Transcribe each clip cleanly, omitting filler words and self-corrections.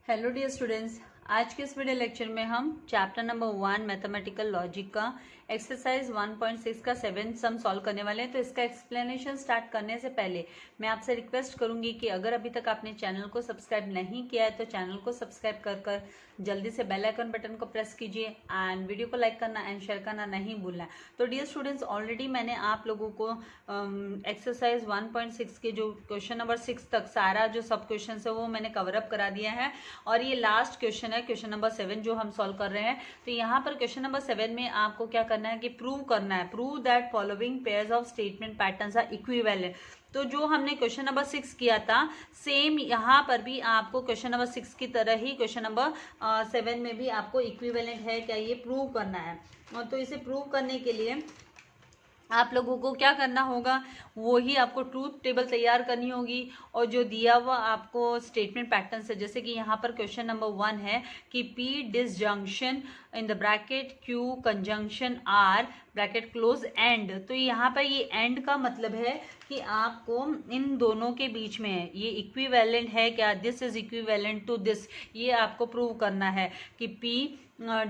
Hello dear students, आज के इस वीडियो लेक्चर में हम चैप्टर नंबर 1 मैथमेटिकल लॉजिक का एक्सरसाइज 1.6 का 7 सम सॉल्व करने वाले हैं। तो इसका एक्सप्लेनेशन स्टार्ट करने से पहले मैं आपसे रिक्वेस्ट करूंगी कि अगर अभी तक आपने चैनल को सब्सक्राइब नहीं किया है तो चैनल को सब्सक्राइब कर जल्दी से बेल आइकन बटन को प्रेस कीजिए एंड वीडियो को लाइक करना एंड शेयर करना नहीं भूलना है। तो डियर स्टूडेंट्स, ऑलरेडी मैंने आप लोगों को एक्सरसाइज 1.6 के जो क्वेश्चन नंबर 6 तक सारा जो सब क्वेश्चन है वो मैंने कवर अप करा दिया है और ये लास्ट क्वेश्चन है, क्वेश्चन नंबर 7 जो हम सॉल्व कर रहे हैं। तो यहाँ पर क्वेश्चन नंबर 7 में आपको क्या करना है कि प्रूव करना है, prove that following pairs of statement patterns are equivalent. तो जो हमने क्वेश्चन नंबर 6 किया था सेम यहाँ पर भी आपको क्वेश्चन नंबर 6 की तरह ही क्वेश्चन नंबर 7 में भी आपको इक्विवेलेंट है क्या ये प्रूव करना है। और तो इसे प्रूव करने के लिए आप लोगों को क्या करना होगा, वही आपको ट्रूथ टेबल तैयार करनी होगी और जो दिया हुआ आपको स्टेटमेंट पैटर्न है, जैसे कि यहाँ पर क्वेश्चन नंबर 1 है कि P disjunction in the bracket Q conjunction R bracket close and. तो यहाँ पर ये एंड का मतलब है कि आपको इन दोनों के बीच में ये इक्विवेलेंट है क्या, this is equivalent to this, ये आपको प्रूव करना है कि P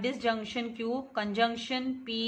disjunction Q conjunction P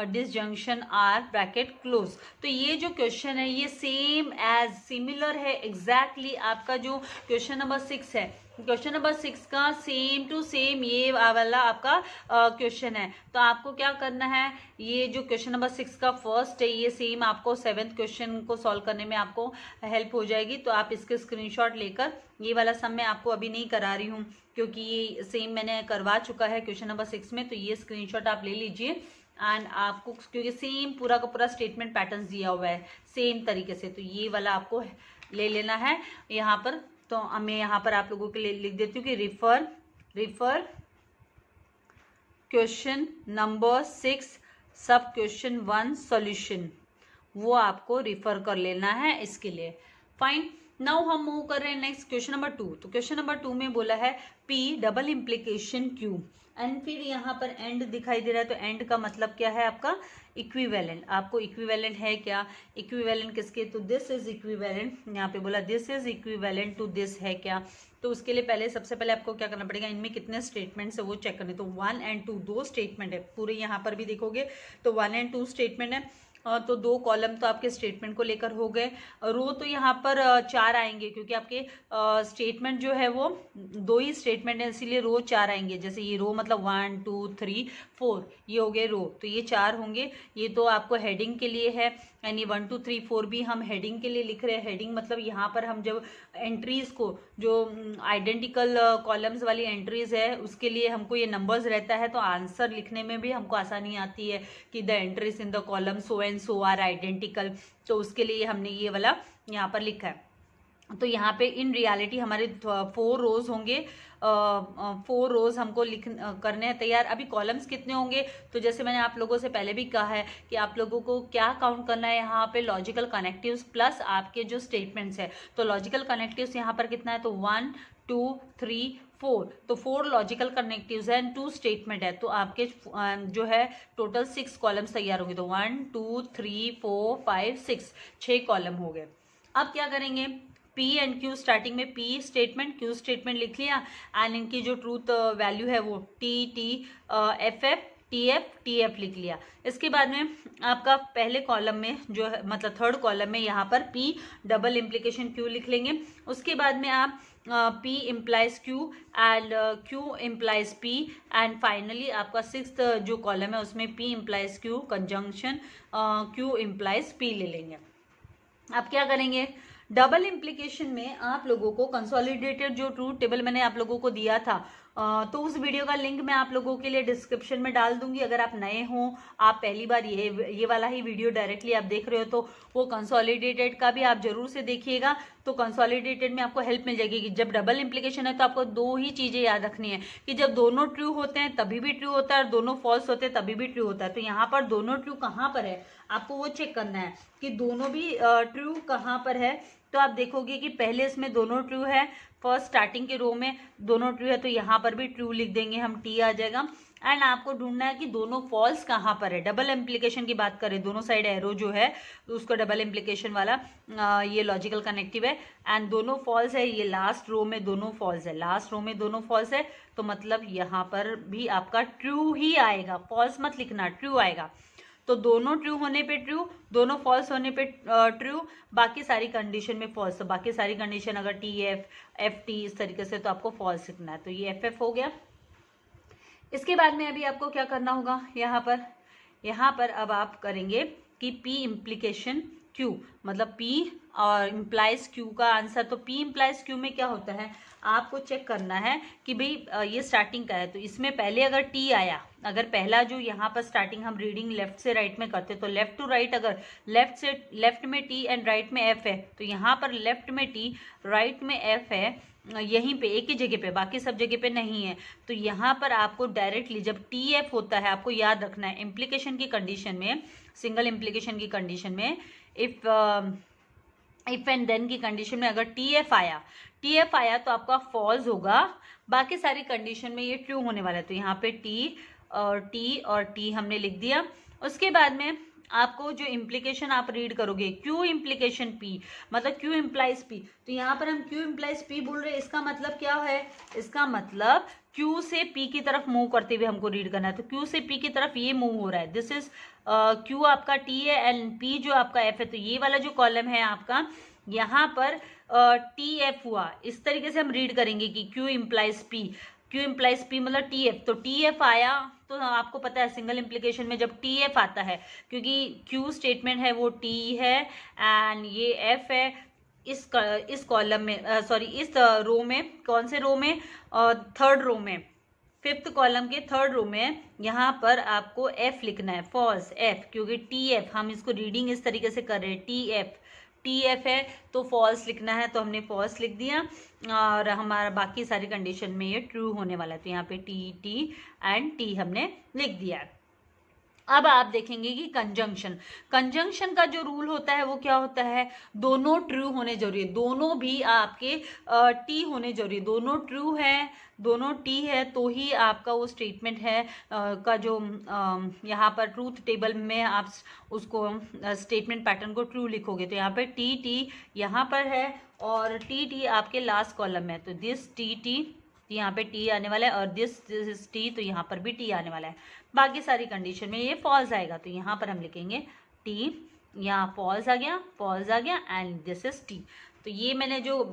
disjunction R bracket close. तो ये जो क्वेश्चन है ये सेम एज सिमिलर है एग्जैक्टली आपका जो क्वेश्चन नंबर 6 है, क्वेश्चन नंबर 6 का सेम टू सेम ये वाला आपका क्वेश्चन है। तो आपको क्या करना है, ये जो क्वेश्चन नंबर 6 का फर्स्ट है ये सेम आपको 7th क्वेश्चन को सॉल्व करने में आपको हेल्प हो जाएगी। तो आप इसके स्क्रीनशॉट लेकर, ये वाला सम मैं आपको अभी नहीं करा रही हूँ क्योंकि ये सेम मैंने करवा चुका है क्वेश्चन नंबर 6 में। तो ये स्क्रीनशॉट आप ले लीजिए एंड आपको, क्योंकि सेम पूरा का पूरा स्टेटमेंट पैटर्न दिया हुआ है सेम तरीके से, तो ये वाला आपको ले लेना है यहाँ पर। तो मैं यहाँ पर आप लोगों के लिए लिख देती हूँ कि रिफर क्वेश्चन नंबर 6 सब क्वेश्चन 1 सॉल्यूशन, वो आपको रिफर कर लेना है इसके लिए। फाइन, नाउ हम मूव कर रहे हैं नेक्स्ट क्वेश्चन नंबर 2। तो क्वेश्चन नंबर 2 में बोला है P double implication Q and फिर यहाँ पर एंड दिखाई दे रहा है। तो एंड का मतलब क्या है आपका इक्विवेलेंट, आपको इक्विवेलेंट है क्या, इक्विवेलेंट किसके, तो दिस इज इक्विवेलेंट, यहाँ पे बोला this is equivalent to this है क्या। तो उसके लिए पहले सबसे पहले आपको क्या करना पड़ेगा, इनमें कितने स्टेटमेंट्स है वो चेक करने। तो 1 और 2 दो स्टेटमेंट है, पूरे यहाँ पर भी देखोगे तो 1 और 2 स्टेटमेंट है। तो 2 कॉलम तो आपके स्टेटमेंट को लेकर हो गए। रो तो यहाँ पर 4 आएंगे क्योंकि आपके स्टेटमेंट जो है वो 2 ही स्टेटमेंट है, इसीलिए रो 4 आएंगे। जैसे ये रो मतलब 1 2 3 4 ये हो गए रो, तो ये 4 होंगे। ये तो आपको हेडिंग के लिए है यानी 1 2 3 4 भी हम हेडिंग के लिए लिख रहे हैं। हेडिंग मतलब यहाँ पर हम जब एंट्रीज को, जो आइडेंटिकल कॉलम्स वाली एंट्रीज है उसके लिए हमको ये नंबर्स रहता है, तो आंसर लिखने में भी हमको आसानी आती है कि the entries in the column so and so are identical. तो उसके लिए हमने ये वाला यहाँ पर लिखा है। तो यहाँ पे इन रियलिटी हमारे 4 रोज होंगे, 4 रोज हमको करने हैं तैयार। अभी कॉलम्स कितने होंगे, तो जैसे मैंने आप लोगों से पहले भी कहा है कि आप लोगों को क्या काउंट करना है यहाँ पे, लॉजिकल कनेक्टिव्स प्लस आपके जो स्टेटमेंट्स है। तो लॉजिकल कनेक्टिव्स यहाँ पर कितना है, तो 1 2 3 4, तो 4 लॉजिकल कनेक्टिव्स है एंड 2 स्टेटमेंट है। तो आपके जो है टोटल 6 कॉलम्स तैयार होंगे। तो 1 2 3 4 5 6 कॉलम हो गए। अब क्या करेंगे, P एंड Q स्टार्टिंग में P स्टेटमेंट Q स्टेटमेंट लिख लिया एंड इनकी जो ट्रूथ वैल्यू है वो T T F F T F T F लिख लिया। इसके बाद में आपका पहले कॉलम में जो है मतलब थर्ड कॉलम में यहाँ पर P डबल इम्प्लीकेशन Q लिख लेंगे। उसके बाद में आप P implies Q and Q implies P and finally आपका 6th जो कॉलम है उसमें P implies Q conjunction Q implies P ले लेंगे। अब क्या करेंगे, डबल इम्प्लीकेशन में आप लोगों को कंसोलिडेटेड जो ट्रूथ टेबल मैंने आप लोगों को दिया था, तो उस वीडियो का लिंक मैं आप लोगों के लिए डिस्क्रिप्शन में डाल दूंगी। अगर आप नए हो, आप पहली बार ये वाला ही वीडियो डायरेक्टली आप देख रहे हो, तो वो कंसोलिडेटेड का भी आप जरूर से देखिएगा। तो कंसोलिडेटेड में आपको हेल्प मिल जाएगी कि जब डबल इम्प्लीकेशन है तो आपको 2 ही चीजें याद रखनी है कि जब दोनों ट्रू होते हैं तभी भी ट्रू होता है और दोनों फॉल्स होते हैं तभी भी ट्रू होता है। तो यहाँ पर दोनों ट्रू कहाँ पर है आपको वो चेक करना है कि दोनों भी ट्रू कहाँ पर है। तो आप देखोगे कि पहले इसमें दोनों ट्रू है, फर्स्ट स्टार्टिंग के रो में दोनों ट्रू है, तो यहाँ पर भी ट्रू लिख देंगे हम, टी आ जाएगा। एंड आपको ढूंढना है कि दोनों फॉल्स कहाँ पर है। डबल इम्प्लीकेशन की बात करें, दोनों साइड एरो जो है उसको डबल इम्प्लीकेशन वाला ये लॉजिकल कनेक्टिव है, एंड दोनों फॉल्स है, ये लास्ट रो में दोनों फॉल्स है, लास्ट रो में दोनों फॉल्स है, तो मतलब यहाँ पर भी आपका ट्रू ही आएगा, फॉल्स मत लिखना, ट्रू आएगा। तो दोनों ट्रू होने पे ट्रू, दोनों फॉल्स होने पे ट्रू, बाकी सारी कंडीशन में फॉल्स। तो बाकी सारी कंडीशन अगर टी एफ टी इस तरीके से, तो आपको फॉल्स लिखना है। तो ये एफ हो गया। इसके बाद में अभी आपको क्या करना होगा, यहाँ पर अब आप करेंगे कि P इम्प्लीकेशन Q, मतलब P और इम्प्लाइज Q का आंसर। तो P इम्प्लाइज Q में क्या होता है, आपको चेक करना है कि भाई ये स्टार्टिंग का है, तो इसमें पहले अगर T आया, अगर पहला जो यहाँ पर स्टार्टिंग हम रीडिंग लेफ्ट से राइट में करते, तो लेफ्ट टू राइट, अगर लेफ्ट में T एंड राइट में F है, तो यहाँ पर लेफ्ट में T राइट में F है, यहीं पे एक ही जगह पे, बाकी सब जगह पे नहीं है। तो यहाँ पर आपको डायरेक्टली जब टी एफ होता है, आपको याद रखना है इम्प्लीकेशन की कंडीशन में, सिंगल इम्प्लीकेशन की कंडीशन में, इफ एंड देन की कंडीशन में अगर टी एफ आया तो आपका फॉल्स होगा, बाकी सारी कंडीशन में ये ट्रू होने वाला है। तो यहाँ पे टी हमने लिख दिया। उसके बाद में आपको जो इम्प्लीकेशन आप रीड करोगे, क्यू इम्प्लीकेशन पी, मतलब क्यू इम्प्लाइज पी, तो यहाँ पर हम क्यू इम्प्लाइज पी बोल रहे हैं, इसका मतलब क्या है, इसका मतलब क्यू से पी की तरफ मूव करते हुए हमको रीड करना है। तो क्यू से पी की तरफ ये मूव हो रहा है, दिस इज क्यू आपका टी है एंड पी जो आपका एफ है। तो ये वाला जो कॉलम है आपका, यहाँ पर टी एफ हुआ, इस तरीके से हम रीड करेंगे कि Q implies P, Q implies P मतलब टी एफ। तो टी एफ आया तो आपको पता है सिंगल इम्प्लीकेशन में जब टी एफ आता है, क्योंकि क्यू स्टेटमेंट है वो टी है एंड ये एफ है, इस कॉलम में सॉरी इस रो में, कौन से रो में, थर्ड रो में, फिफ्थ कॉलम के थर्ड रो में, यहाँ पर आपको एफ लिखना है, फॉल्स एफ, क्योंकि टी एफ हम इसको रीडिंग इस तरीके से कर रहे हैं, टी एफ है तो फॉल्स लिखना है, तो हमने फॉल्स लिख दिया और हमारा बाकी सारी कंडीशन में ये ट्रू होने वाला है। तो यहाँ पे टी एंड टी हमने लिख दिया है। अब आप देखेंगे कि कंजंक्शन का जो रूल होता है वो क्या होता है, दोनों ट्रू होने जरूरी है, दोनों भी आपके टी होने जरूरी है, दोनों ट्रू है, दोनों टी है, तो ही आपका वो स्टेटमेंट है का जो यहाँ पर ट्रूथ टेबल में आप उसको स्टेटमेंट पैटर्न को ट्रू लिखोगे। तो यहाँ पे टी यहाँ पर है और टी आपके लास्ट कॉलम में है, तो दिस टी यहाँ पे टी आने वाला है और दिस टी, तो यहाँ पर भी टी आने वाला है। बाकी सारी कंडीशन में ये फॉल्स आएगा, तो यहाँ पर हम लिखेंगे टी, यहाँ फॉल्स आ गया एंड दिस इज टी। तो ये मैंने जो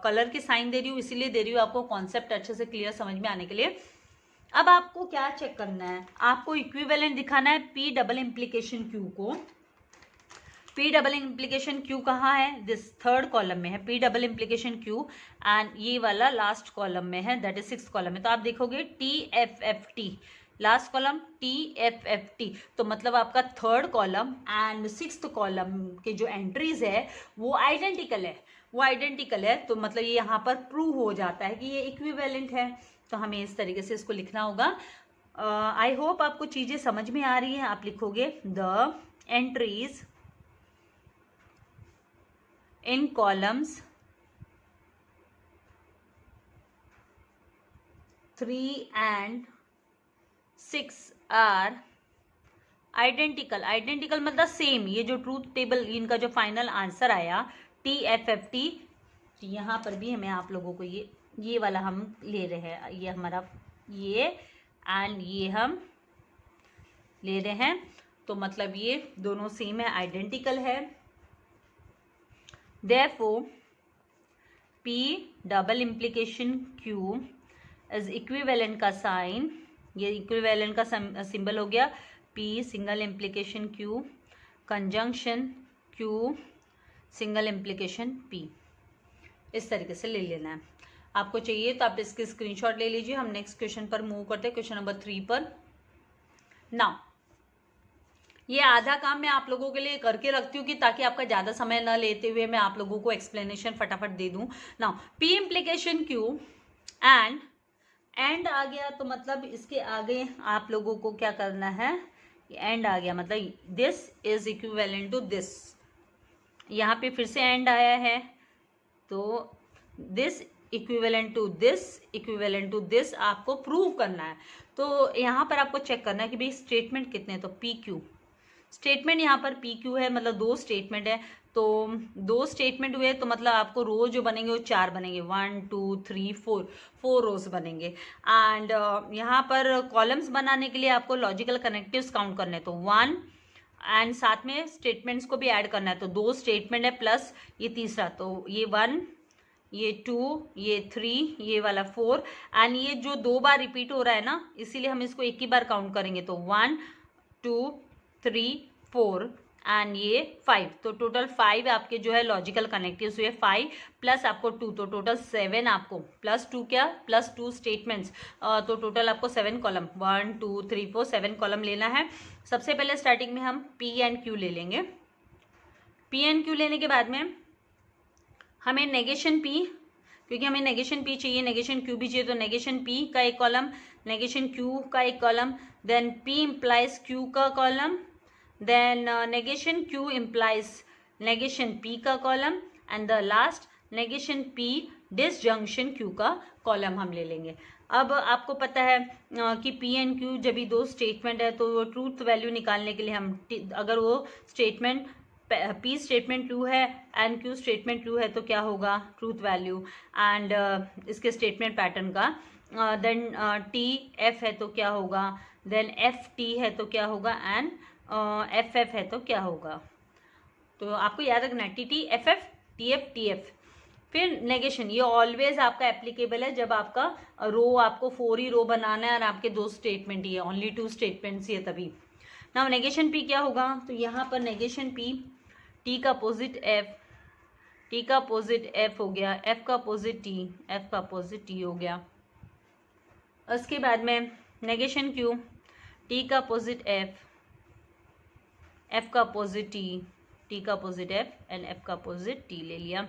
कलर की साइन दे रही हूँ इसीलिए दे रही हूँ आपको कॉन्सेप्ट अच्छे से क्लियर समझ में आने के लिए। अब आपको क्या चेक करना है, आपको इक्विवेलेंट दिखाना है पी डबल इम्प्लीकेशन क्यू को। पी डबल इम्प्लीकेशन क्यू कहाँ है, दिस थर्ड कॉलम में है P double implication Q, and ये वाला लास्ट कॉलम में है, दैट इज सिक्स्थ कॉलम में। तो आप देखोगे T F T, last column T F T, तो मतलब आपका third column and sixth column के जो एंट्रीज है वो आइडेंटिकल है, तो मतलब ये यहाँ पर प्रूव हो जाता है कि ये इक्विवेलेंट है। तो हमें इस तरीके से इसको लिखना होगा। आई होप आपको चीजें समझ में आ रही है। आप लिखोगे the entries in columns 3 and 6 are identical मतलब सेम। ये जो ट्रूथ टेबल इनका जो फाइनल आंसर आया टी एफ टी, यहाँ पर भी हमें आप लोगों को ये वाला हम ले रहे हैं, ये हमारा ये एंड ये हम ले रहे हैं, तो मतलब ये दोनों सेम है, आइडेंटिकल है। Therefore, P double implication Q is equivalent का साइन, ये इक्विवेलेंट का सिंबल हो गया, P single implication Q, conjunction Q single implication P, इस तरीके से ले लेना है। आपको चाहिए तो आप इसकी स्क्रीनशॉट ले लीजिए। हम नेक्स्ट क्वेश्चन पर मूव करते हैं, क्वेश्चन नंबर 3 पर। नाउ ये आधा काम मैं आप लोगों के लिए करके रखती हूँ कि ताकि आपका ज़्यादा समय न लेते हुए मैं आप लोगों को एक्सप्लेनेशन फटाफट दे दूँ। Now P implication Q and आ गया, तो मतलब इसके आगे आप लोगों को क्या करना है, एंड आ गया मतलब this is equivalent to this. यहाँ पे फिर से एंड आया है, तो दिस इक्विवेलेंट टू दिस आपको प्रूव करना है। तो यहाँ पर आपको चेक करना है कि भाई स्टेटमेंट कितने, तो पी क्यू स्टेटमेंट यहाँ पर पी क्यू है, मतलब 2 स्टेटमेंट है। तो 2 स्टेटमेंट हुए तो मतलब आपको रो जो बनेंगे वो 4 बनेंगे, 1 2 3 4 रोज बनेंगे। एंड यहाँ पर कॉलम्स बनाने के लिए आपको लॉजिकल कनेक्टिव्स काउंट करने, तो 1 एंड साथ में स्टेटमेंट्स को भी ऐड करना है। तो 2 स्टेटमेंट है प्लस ये तीसरा, तो ये 1 ये 2 ये 3 ये वाला 4 एंड ये जो 2 बार रिपीट हो रहा है ना, इसीलिए हम इसको एक ही बार काउंट करेंगे। तो 1 2 3 4 एंड ये 5, तो टोटल 5 आपके जो है लॉजिकल कनेक्टिव्स हुए 5 प्लस आपको 2, तो टोटल 7 आपको प्लस 2 क्या प्लस 2 स्टेटमेंट्स, तो टोटल आपको 7 कॉलम 1 2 3 4 7 कॉलम लेना है। सबसे पहले स्टार्टिंग में हम पी एंड क्यू ले लेंगे। पी एंड क्यू लेने के बाद में हमें नेगेशन पी, क्योंकि हमें नेगेशन पी चाहिए, नेगेशन क्यू भी चाहिए, तो नेगेशन पी का एक कॉलम, नेगेशन क्यू का एक column, then P implies Q का column, then negation Q implies negation P का column and the last negation P disjunction Q का कॉलम हम ले लेंगे। अब आपको पता है कि पी एंड क्यू जब भी 2 स्टेटमेंट है तो वो ट्रूथ वैल्यू निकालने के लिए हम अगर वो स्टेटमेंट पी स्टेटमेंट ट्रू है एंड क्यू स्टेटमेंट ट्रू है तो क्या होगा ट्रूथ वैल्यू, एंड इसके स्टेटमेंट पैटर्न का देन टी एफ है तो क्या होगा, देन एफ टी है तो क्या होगा एंड एफ एफ है तो क्या होगा। तो आपको याद रखना है T T F F T F T F. फिर नेगेशन, ये ऑलवेज आपका एप्लीकेबल है जब आपका रो आपको 4 ही रो बनाना है और आपके 2 स्टेटमेंट ही है, ओनली 2 स्टेटमेंट्स ही है तभी। नाउ नेगेशन पी क्या होगा, तो यहाँ पर नेगेशन पी टी का अपोजिट एफ, टी का अपोजिट एफ हो गया, एफ का अपोजिट टी, एफ का अपोजिट टी हो गया। उसके बाद में नेगेशन क्यू, टी का अपोजिट एफ, एफ का अपोजिट टी, टी का अपोजिट एफ एंड एफ का अपोजिट टी ले लिया।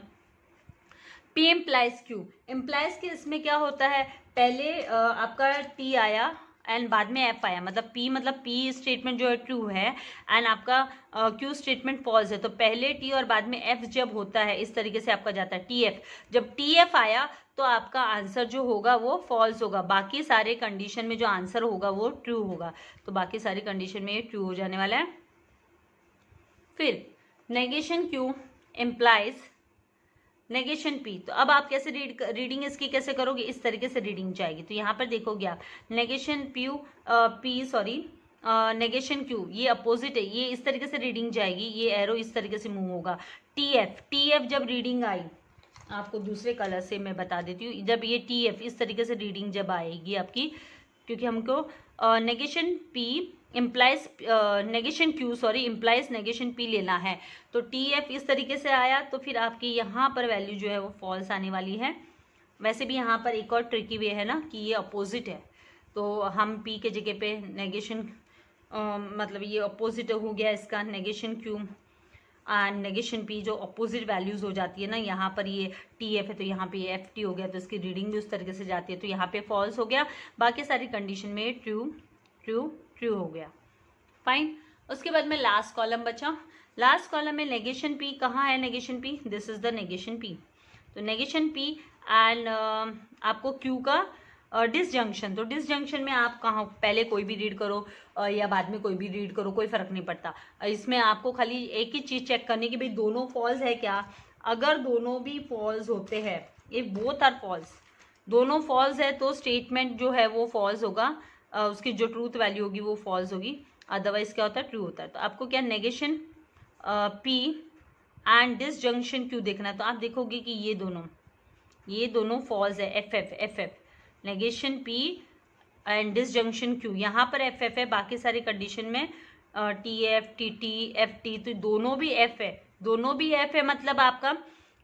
पी इम्प्लाइज क्यू, इम्प्लाइज के इसमें क्या होता है, पहले आपका टी आया एंड बाद में एफ आया, मतलब पी स्टेटमेंट जो है ट्रू है एंड आपका क्यू स्टेटमेंट फॉल्स है, तो पहले टी और बाद में एफ जब होता है इस तरीके से आपका जाता है टी एफ। जब टी एफ आया तो आपका आंसर जो होगा वो फॉल्स होगा, बाकी सारे कंडीशन में जो आंसर होगा वो ट्रू होगा, तो बाकी सारी कंडीशन में ये ट्रू हो जाने वाला है। फिर negation Q implies negation P, तो अब आप कैसे रीडिंग इसकी कैसे करोगे, इस तरीके से रीडिंग जाएगी। तो यहाँ पर देखोगे आप नेगेशन नेगेशन क्यू ये अपोजिट है, ये इस तरीके से रीडिंग जाएगी, ये एरो इस तरीके से मूव होगा। टी एफ जब रीडिंग आई, आपको दूसरे कलर से मैं बता देती हूँ, जब ये टी एफ इस तरीके से रीडिंग जब आएगी आपकी, क्योंकि हमको negation P implies negation Q implies negation P लेना है, तो टी एफ इस तरीके से आया तो फिर आपकी यहाँ पर वैल्यू जो है वो फॉल्स आने वाली है। वैसे भी यहाँ पर एक और ट्रिकी वे है ना कि ये अपोजिट है, तो हम पी के जगह पे नेगेशन मतलब ये अपोजिट हो गया इसका negation Q and negation P, जो अपोजिट वैल्यूज हो जाती है ना, यहाँ पर ये टी एफ है तो यहाँ पे एफ टी हो गया, तो इसकी रीडिंग भी उस तरीके से जाती है, तो यहाँ पे फॉल्स हो गया, बाकी सारी कंडीशन में ट्रू ट्रू ट्रू हो गया। फाइन। उसके बाद में लास्ट कॉलम बचा, लास्ट कॉलम में नेगेशन पी, कहाँ है negation P, this is the negation P, तो नेगेशन पी एंड आपको क्यू का डिसजंक्शन, तो डिसजंक्शन में आप कहाँ पहले कोई भी रीड करो या बाद में कोई भी रीड करो, कोई फर्क नहीं पड़ता, इसमें आपको खाली एक ही चीज चेक करनी कि भाई दोनों फॉल्स है क्या। अगर दोनों भी फॉल्स होते हैं, ये बोथ आर फॉल्स, दोनों फॉल्स है तो स्टेटमेंट जो है वो फॉल्स होगा, उसकी जो ट्रूथ वैल्यू होगी वो फॉल्स होगी, अदरवाइज क्या होता है ट्रू होता है। तो आपको क्या negation P and disjunction Q देखना है, तो आप देखोगे कि ये दोनों फॉल्स है, F F negation P and disjunction Q, यहाँ पर एफ है, बाकी सारी कंडीशन में T F T T F T, तो दोनों भी एफ है, मतलब आपका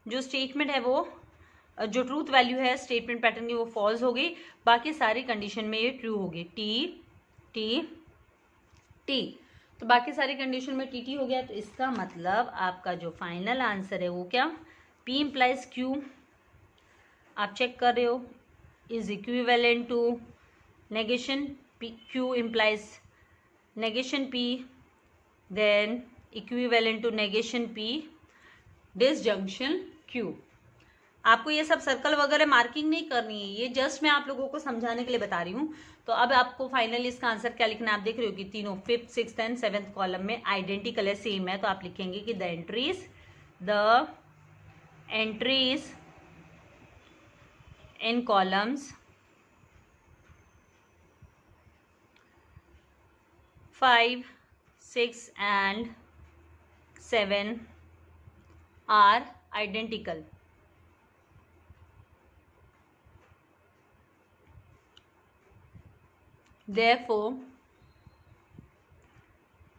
जो स्टेटमेंट है वो जो ट्रूथ वैल्यू है स्टेटमेंट पैटर्न की वो फॉल्स हो गई, बाकी सारी कंडीशन में ये ट्रू होगी, टी टी टी, तो बाकी सारी कंडीशन में टी टी हो गया। तो इसका मतलब आपका जो फाइनल आंसर है वो क्या, पी इम्प्लाइज क्यू, आप चेक कर रहे हो, is equivalent to negation P, Q implies negation P, then equivalent to negation P disjunction Q. आपको ये सब सर्कल वगैरह मार्किंग नहीं करनी है, ये जस्ट मैं आप लोगों को समझाने के लिए बता रही हूँ। तो अब आपको फाइनली इसका आंसर क्या लिखना है, आप देख रहे हो कि तीनों 5th 6th and 7th column में आइडेंटिकल है, सेम है। तो आप लिखेंगे कि the entries in columns 5, 6 and 7 are identical. Therefore,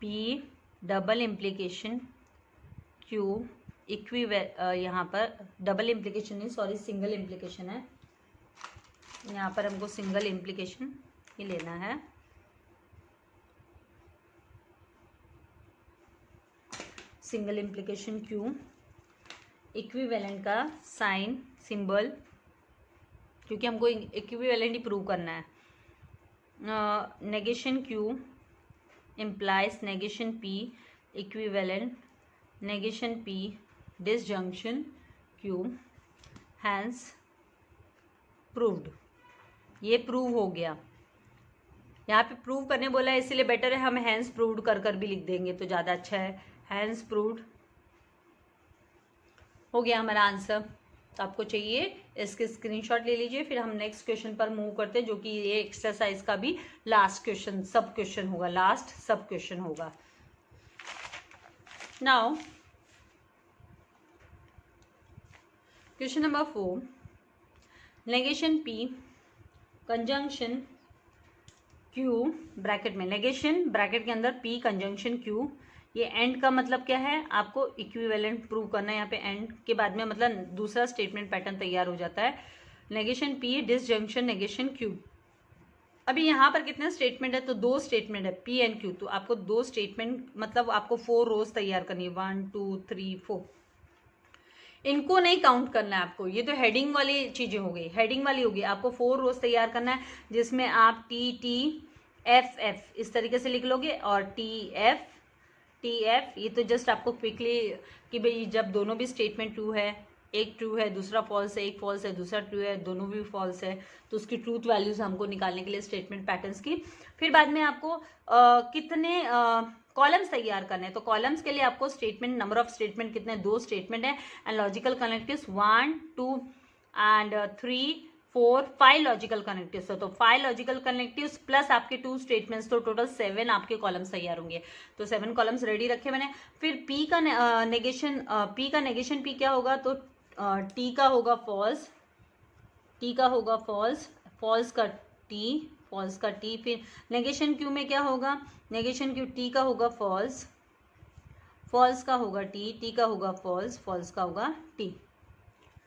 P double implication Q यहाँ पर डबल इम्प्लीकेशन नहीं, सॉरी सिंगल इम्प्लीकेशन है, यहाँ पर हमको सिंगल इम्प्लीकेशन ही लेना है। सिंगल इम्प्लीकेशन Q, इक्विवेलेंट का साइन सिंबल, क्योंकि हमको इक्विवेलेंट ही प्रूव करना है। Negation Q implies negation P equivalent negation P disjunction Q, hence proved। ये प्रूव हो गया। यहाँ पे प्रूव करने बोला है, इसीलिए बेटर है हम हैंस प्रूव्ड कर भी लिख देंगे तो ज़्यादा अच्छा है। हैंस प्रूव्ड हो गया हमारा आंसर। तो आपको चाहिए इसके स्क्रीनशॉट ले लीजिए, फिर हम नेक्स्ट क्वेश्चन पर मूव करते हैं, जो कि ये एक्सरसाइज का भी लास्ट क्वेश्चन सब क्वेश्चन होगा, लास्ट सब क्वेश्चन होगा। Now question number 4, negation P conjunction Q bracket में, नेगेशन ब्रैकेट के अंदर P कंजंक्शन Q, ये एंड का मतलब क्या है, आपको इक्विवेलेंट प्रूव करना है। यहाँ पे एंड के बाद में मतलब दूसरा स्टेटमेंट पैटर्न तैयार हो जाता है। Negation P disjunction negation Q। अभी यहाँ पर कितने स्टेटमेंट है, तो 2 स्टेटमेंट है P एंड Q, तो आपको 2 स्टेटमेंट मतलब आपको 4 रोज तैयार करनी है, 1 2 3 4। इनको नहीं काउंट करना है आपको, ये तो हेडिंग वाली चीजें हो गई, हेडिंग वाली होगी। आपको 4 रोज तैयार करना है, जिसमें आप T F F इस तरीके से लिख लोगे, और T F ये तो जस्ट आपको क्विकली कि भाई जब दोनों भी स्टेटमेंट ट्रू है, एक ट्रू है दूसरा फॉल्स है, एक फॉल्स है दूसरा ट्रू है, दोनों भी फॉल्स है, तो उसकी ट्रूथ वैल्यूज हमको निकालने के लिए स्टेटमेंट पैटर्न्स की। फिर बाद में आपको कितने कॉलम्स तैयार करने हैं, तो कॉलम्स के लिए आपको स्टेटमेंट, नंबर ऑफ स्टेटमेंट कितने, 2 स्टेटमेंट है, and logical connectives 1 2 and 3 4 5 logical connectives है। तो 5 लॉजिकल कनेक्टिव्स प्लस आपके 2 स्टेटमेंट्स, तो टोटल 7 आपके कॉलम्स तैयार होंगे। तो 7 कॉलम्स रेडी रखे मैंने। फिर P का नेगेशन P क्या होगा, तो T का होगा फॉल्स, T का होगा फॉल्स, फॉल्स का T। फिर नेगेशन Q में क्या होगा, नेगेशन Q T का होगा फॉल्स, फॉल्स का होगा T का होगा फॉल्स, फॉल्स का होगा T।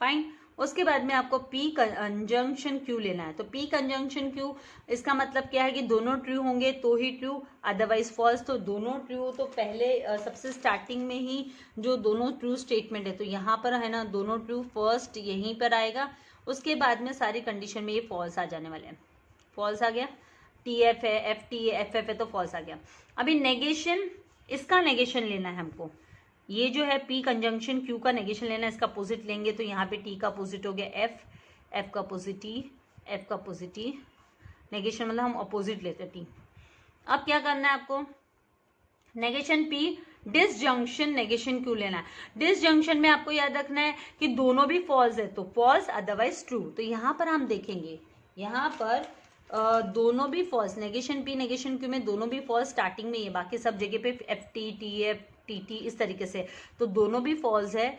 फाइन। उसके बाद में आपको P कंजंक्शन Q लेना है। तो P कंजंक्शन Q इसका मतलब क्या है कि दोनों ट्रू होंगे तो ही ट्रू, अदरवाइज फॉल्स। तो दोनों ट्रू तो पहले सबसे स्टार्टिंग में ही जो दोनों ट्रू स्टेटमेंट है, तो यहाँ पर है ना दोनों ट्रू, फर्स्ट यहीं पर आएगा, उसके बाद में सारी कंडीशन में ये फॉल्स आ जाने वाले हैं। फॉल्स आ गया, TF है, FT है, FF है, तो फॉल्स आ गया। अभी नेगेशन, इसका नेगेशन लेना है हमको। ये जो है P कंजंक्शन Q का नेगेशन लेना है, इसका अपोजिट लेंगे, तो यहाँ पे T का अपोजिट हो गया F, F का अपोजिट T, F का अपोजिट T। नेगेशन मतलब हम अपोजिट लेते हैं T। अब क्या करना है आपको, negation P disjunction negation Q लेना है। डिसजंक्शन में आपको याद रखना है कि दोनों भी फॉल्स है, तो फॉल्स अदरवाइज ट्रू। तो यहाँ पर हम देखेंगे, यहाँ पर दोनों भी false, negation P negation Q में दोनों भी फॉल्स स्टार्टिंग में ही है, बाकी सब जगह पे FT TF TT इस तरीके से, तो दोनों भी फॉल्स है,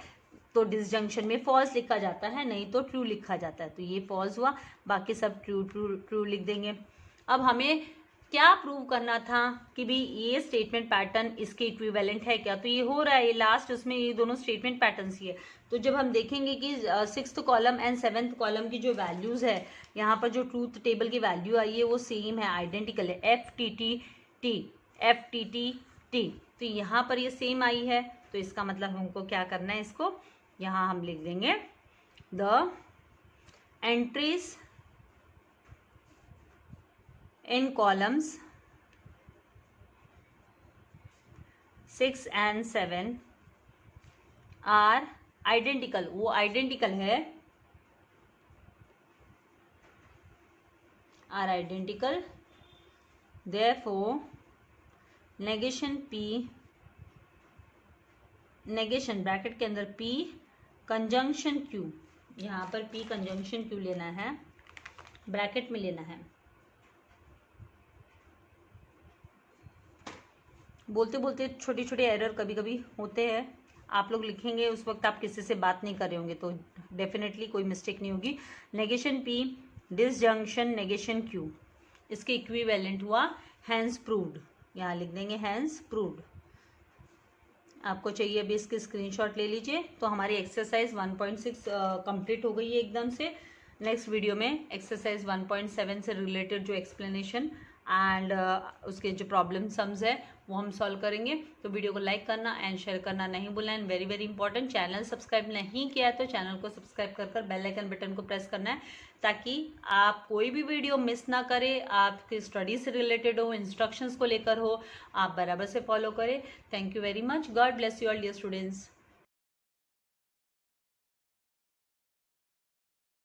तो डिसजंक्शन में फॉल्स लिखा जाता है, नहीं तो ट्रू लिखा जाता है। तो ये फॉल्स हुआ, बाकी सब ट्रू ट्रू ट्रू लिख देंगे। अब हमें क्या प्रूव करना था कि भी ये स्टेटमेंट पैटर्न इसके इक्विवेलेंट है क्या, तो ये हो रहा है, ये लास्ट उसमें ये दोनों स्टेटमेंट पैटर्न्स ही है। तो जब हम देखेंगे कि 6th column and 7th column की जो वैल्यूज है, यहाँ पर जो ट्रूथ टेबल की वैल्यू आई है वो सेम है, आइडेंटिकल है, FTT तो यहाँ पर ये सेम आई है। तो इसका मतलब हमको क्या करना है, इसको यहाँ हम लिख देंगे the entries in columns 6 and 7 are identical, वो आइडेंटिकल है are identical, therefore negation P, negation bracket के अंदर P कंजंक्शन Q, यहाँ पर P कंजंक्शन Q लेना है, ब्रैकेट में लेना है। बोलते बोलते छोटे छोटे एरर कभी कभी होते हैं, आप लोग लिखेंगे उस वक्त आप किसी से बात नहीं कर रहे होंगे तो डेफिनेटली कोई मिस्टेक नहीं होगी। Negation P disjunction negation Q, इसके इक्विवेलेंट हुआ हैंस प्रूव्ड, यहाँ लिख देंगे हैंस प्रूव्ड। आपको चाहिए अभी इसके स्क्रीनशॉट ले लीजिए। तो हमारी एक्सरसाइज 1.6 कंप्लीट हो गई है एकदम से। नेक्स्ट वीडियो में एक्सरसाइज 1.7 से रिलेटेड जो एक्सप्लेनेशन एंड उसके जो प्रॉब्लम सम्स है वो हम सॉल्व करेंगे। तो वीडियो को लाइक करना एंड शेयर करना नहीं भूलना। And very very important, channel subscribe नहीं किया है तो चैनल को सब्सक्राइब कर बेल आइकन बटन को प्रेस करना है, ताकि आप कोई भी वीडियो मिस ना करें, आपकी स्टडी से रिलेटेड हो, इंस्ट्रक्शंस को लेकर हो, आप बराबर से फॉलो करें। Thank you very much. God bless you all dear students.